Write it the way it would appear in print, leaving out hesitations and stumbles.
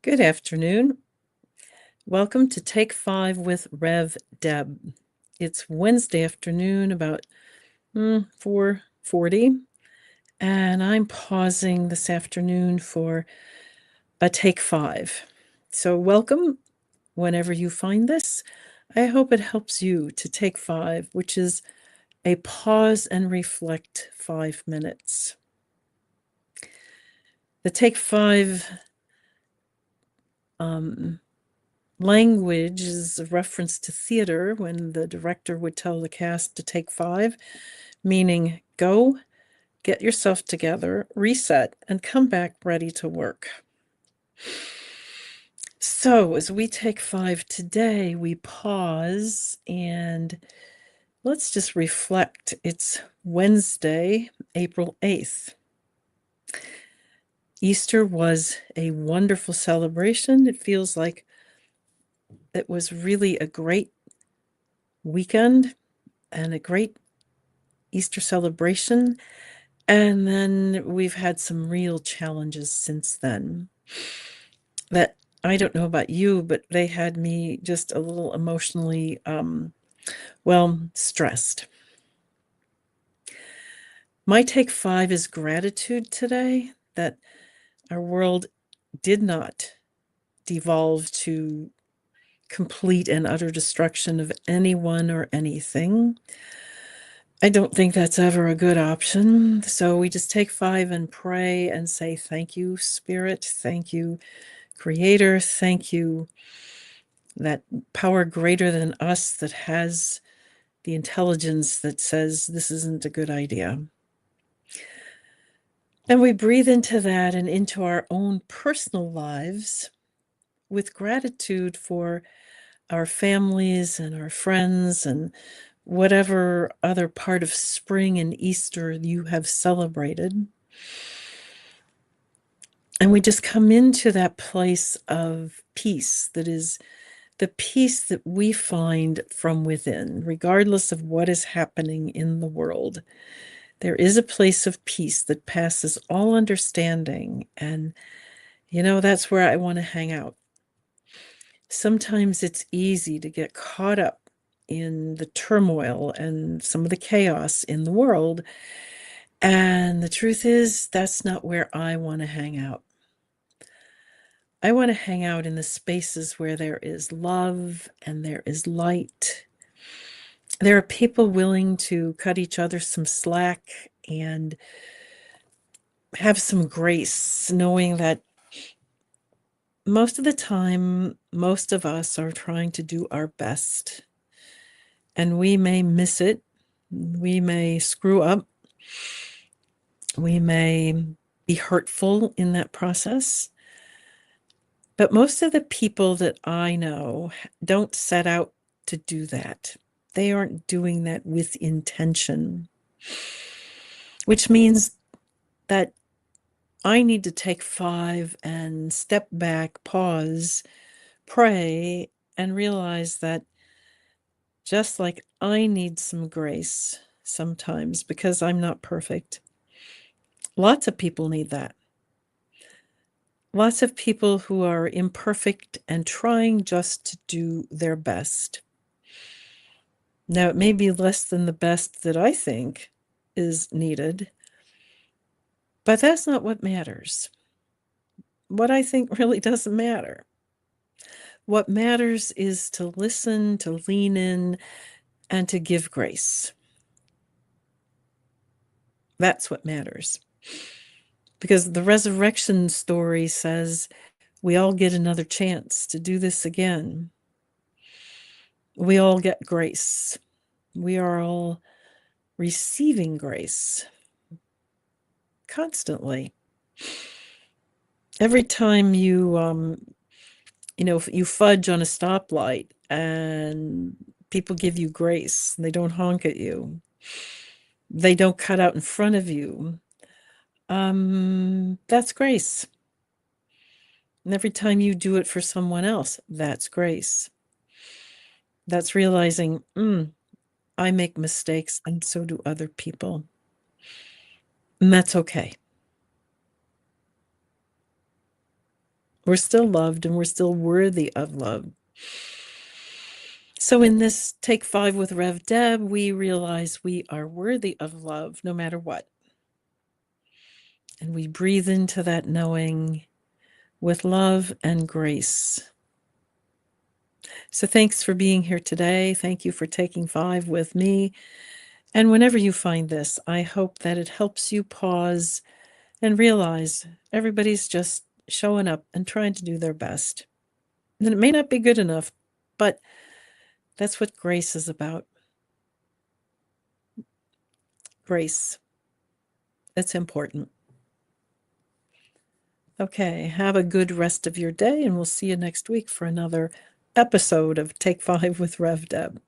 Good afternoon. Welcome to Take 5 with Rev Deb. It's Wednesday afternoon, about 4:40, and I'm pausing this afternoon for a Take 5. So welcome whenever you find this. I hope it helps you to take 5, which is a pause and reflect 5 minutes. The Take 5 language is a reference to theater when the director would tell the cast to take 5, meaning go, get yourself together, reset, and come back ready to work. So as we take 5 today, we pause and let's just reflect. It's Wednesday, April 8th. Easter was a wonderful celebration. It feels like it was really a great weekend and a great Easter celebration. And then we've had some real challenges since then that I don't know about you, but they had me just a little emotionally, stressed. My take 5 is gratitude today that our world did not devolve to complete and utter destruction of anyone or anything. I don't think that's ever a good option. So we just take 5 and pray and say, thank you, Spirit. Thank you, Creator. Thank you, that power greater than us that has the intelligence that says this isn't a good idea. And we breathe into that and into our own personal lives with gratitude for our families and our friends and whatever other part of spring and Easter you have celebrated. And we just come into that place of peace that is the peace that we find from within, regardless of what is happening in the world. There is a place of peace that passes all understanding. And, that's where I want to hang out. Sometimes it's easy to get caught up in the turmoil and some of the chaos in the world. And the truth is, that's not where I want to hang out. I want to hang out in the spaces where there is love and there is light. There are people willing to cut each other some slack and have some grace, knowing that most of the time, most of us are trying to do our best. And we may miss it. We may screw up. We may be hurtful in that process. But most of the people that I know don't set out to do that. They aren't doing that with intention, which means that I need to take 5 and step back, pause, pray, and realize that just like I need some grace sometimes because I'm not perfect, lots of people need that. Lots of people who are imperfect and trying just to do their best. Now, it may be less than the best that I think is needed, but that's not what matters. What I think really doesn't matter. What matters is to listen, to lean in, and to give grace. That's what matters. Because the resurrection story says we all get another chance to do this again. We all get grace. We are all receiving grace constantly. Every time you fudge on a stoplight and people give you grace, they don't honk at you, they don't cut out in front of you, that's grace. And every time you do it for someone else, that's grace. That's realizing, I make mistakes and so do other people. And that's okay. We're still loved and we're still worthy of love. So in this Take 5 with Rev Deb, we realize we are worthy of love no matter what. And we breathe into that knowing with love and grace. So thanks for being here today. Thank you for taking 5 with me. And whenever you find this, I hope that it helps you pause and realize everybody's just showing up and trying to do their best. And it may not be good enough, but that's what grace is about. Grace. It's important. Okay, have a good rest of your day, and we'll see you next week for another episode of Take 5 with Rev Deb.